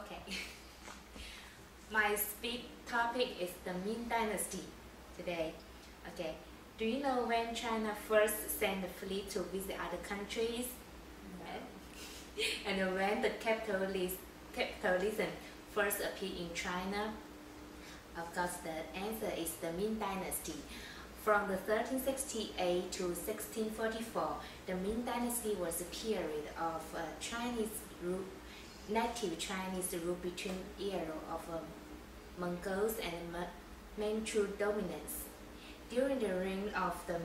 Okay. My speak topic is the Ming Dynasty today. Okay. Do you know when China first sent a fleet to visit other countries? No. And when the capitalism first appeared in China? Of course, the answer is the Ming Dynasty. From the 1368 to 1644, the Ming Dynasty was a period of native Chinese rule between era of Mongols and Manchu dominance. During the reign of the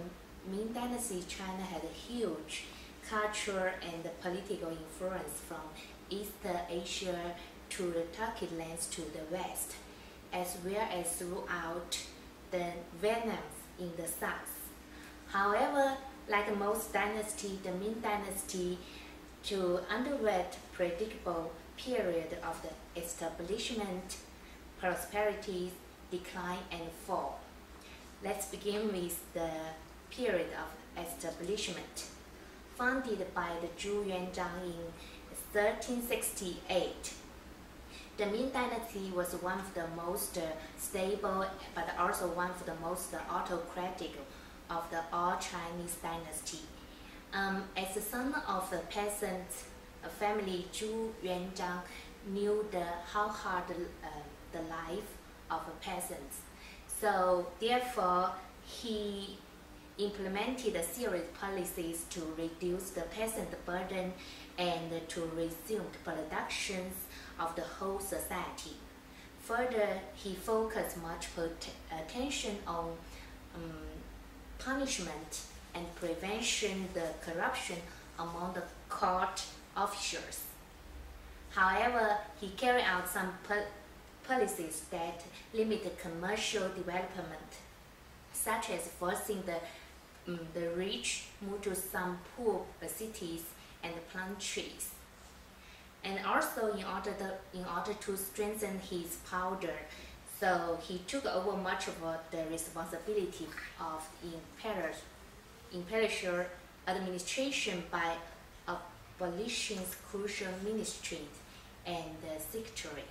Ming Dynasty, China had a huge cultural and political influence from East Asia to the Turkic lands to the west, as well as throughout the Vietnam in the south. However, like most dynasties, the Ming Dynasty underwent predictable period of the establishment, prosperity, decline, and fall. Let's begin with the period of establishment. Founded by the Zhu Yuanzhang in 1368, the Ming Dynasty was one of the most stable, but also one of the most autocratic of the all Chinese dynasty. As the son of a peasant family, Zhu Yuanzhang knew how hard the life of a peasant. So therefore, he implemented a series of policies to reduce the peasant burden and to resume productions of the whole society. Further, he focused much attention on punishment and prevention the corruption among the court officials. However, he carried out some policies that limited commercial development, such as forcing the rich move to some poor cities and plant trees. And also, in order to strengthen his power, so he took over much of the responsibility of imperial administration by abolishing crucial ministries and secretaries.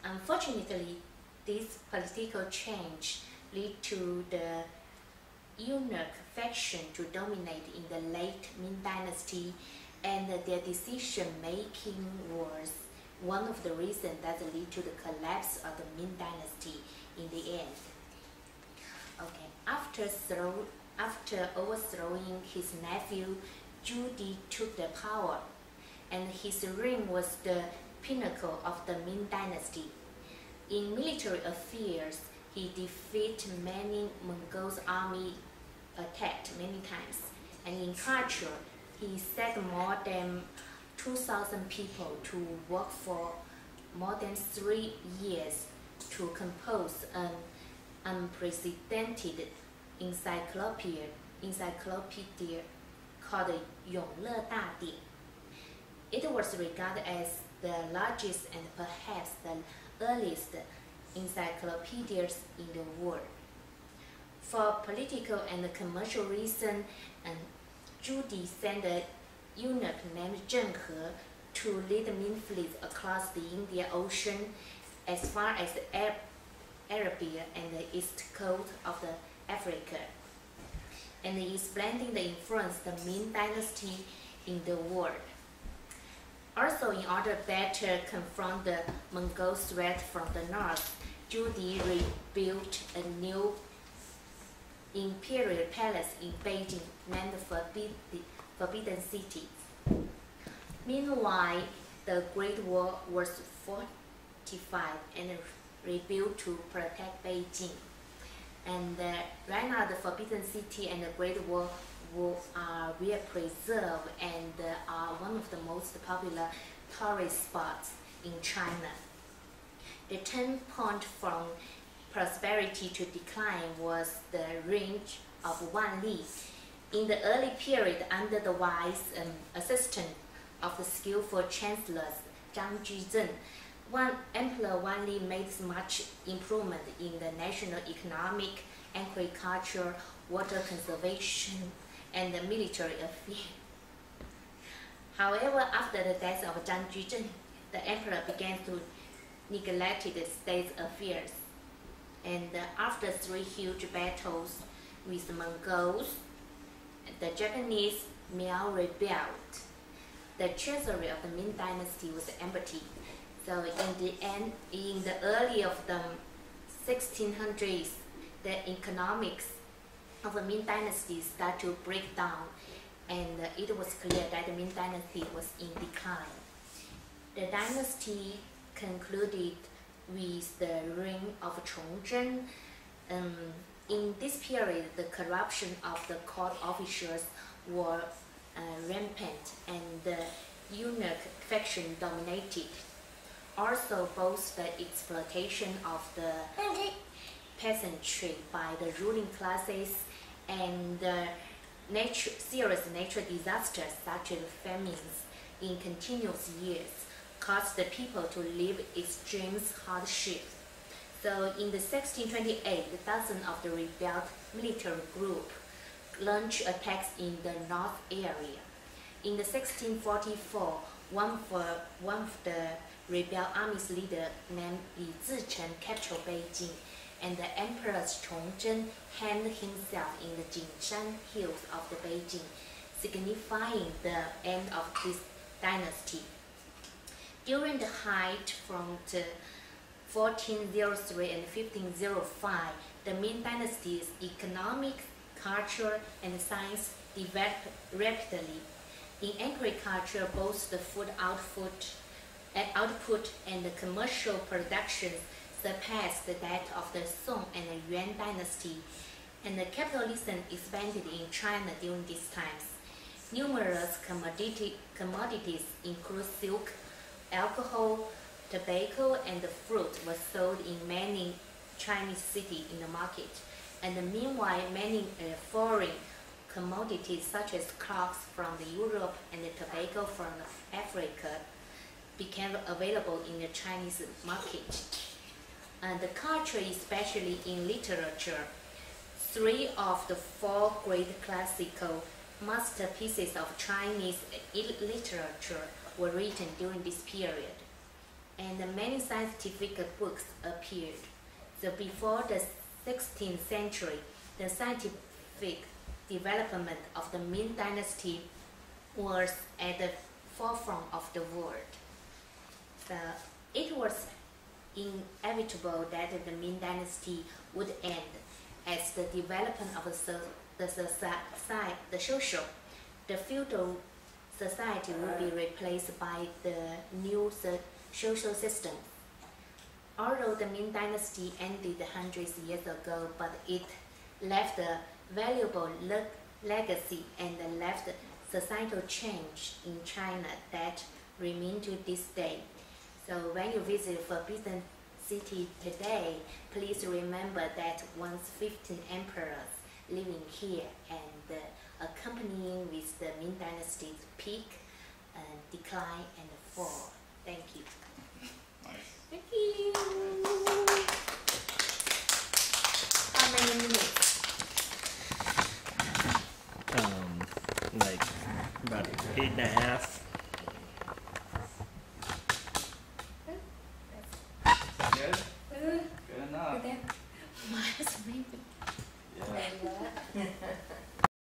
Unfortunately, this political change led to the eunuch faction to dominate in the late Ming Dynasty, and their decision-making was one of the reasons that led to the collapse of the Ming Dynasty in the end. Okay, after overthrowing his nephew, Zhu Di took the power, and his reign was the pinnacle of the Ming Dynasty. In military affairs, he defeated many Mongol army attacked many times, and in culture, he set more than 2,000 people to work for more than 3 years to compose an unprecedented encyclopedia called 永乐大典. It was regarded as the largest and perhaps the earliest encyclopedias in the world. For political and commercial reasons, Zhu Di sent a eunuch named Zheng He to lead the Ming fleet across the Indian Ocean as far as Arabia and the east coast of Africa, and expanding the influence of the Ming Dynasty in the world. Also, in order to better confront the Mongol threat from the north, Zhu Di rebuilt a new imperial palace in Beijing named Forbidden City. Meanwhile, the Great Wall was fortified and rebuilt to protect Beijing. And right now, the Forbidden City and the Great Wall are well preserved and are one of the most popular tourist spots in China. The turning point from prosperity to decline was the reign of Wan Li. In the early period, under the wise assistance of the skillful chancellors Zhang Juzhen, Emperor Wan Li made much improvement in the national economic, agriculture, water conservation, and the military affairs. However, after the death of Zhang Juzhen, the emperor began to neglect the state affairs. And after 3 huge battles with the Mongols, the Japanese Miao rebelled. The treasury of the Ming Dynasty was empty. So in the early of the 1600s, the economics of the Ming Dynasty started to break down, and it was clear that the Ming Dynasty was in decline. The dynasty concluded with the reign of Chongzhen. In this period, the corruption of the court officials were rampant, and the eunuch faction dominated. Also, both the exploitation of the peasantry by the ruling classes and serious natural disasters such as famines in continuous years caused the people to live extreme hardship. So in the 1628, dozens of the rebelled military group launched attacks in the north area. In the 1644, one of the rebel army's leader named Li Zichen captured Beijing, and the Emperor Chongzhen hanged himself in the Jingshan hills of the Beijing, signifying the end of this dynasty. During the height from the 1403 and 1505, the Ming Dynasty's economic, culture, and science developed rapidly. In agriculture, both the food output and the commercial production surpassed that of the Song and the Yuan dynasty, and the capitalism expanded in China during these times. Numerous commodities, including silk, alcohol, tobacco, and fruit, were sold in many Chinese cities in the market. And meanwhile, many foreign commodities such as clocks from Europe and the tobacco from Africa became available in the Chinese market. And the culture, especially in literature, 3 of the 4 great classical masterpieces of Chinese literature were written during this period. And many scientific books appeared. So before the 16th century, the scientific development of the Ming Dynasty was at the forefront of the world. So it was inevitable that the Ming Dynasty would end as the development of the feudal society would be replaced by the new social system. Although the Ming Dynasty ended hundreds of years ago, but it left a valuable legacy and left societal change in China that remain to this day. So when you visit Forbidden City today, please remember that once 15 emperors living here and accompanying with the Ming Dynasty's peak, decline, and fall. Thank you. Nice. Thank you. How many minutes? Like about 8.5. Good? Good enough. Miles maybe. Yeah.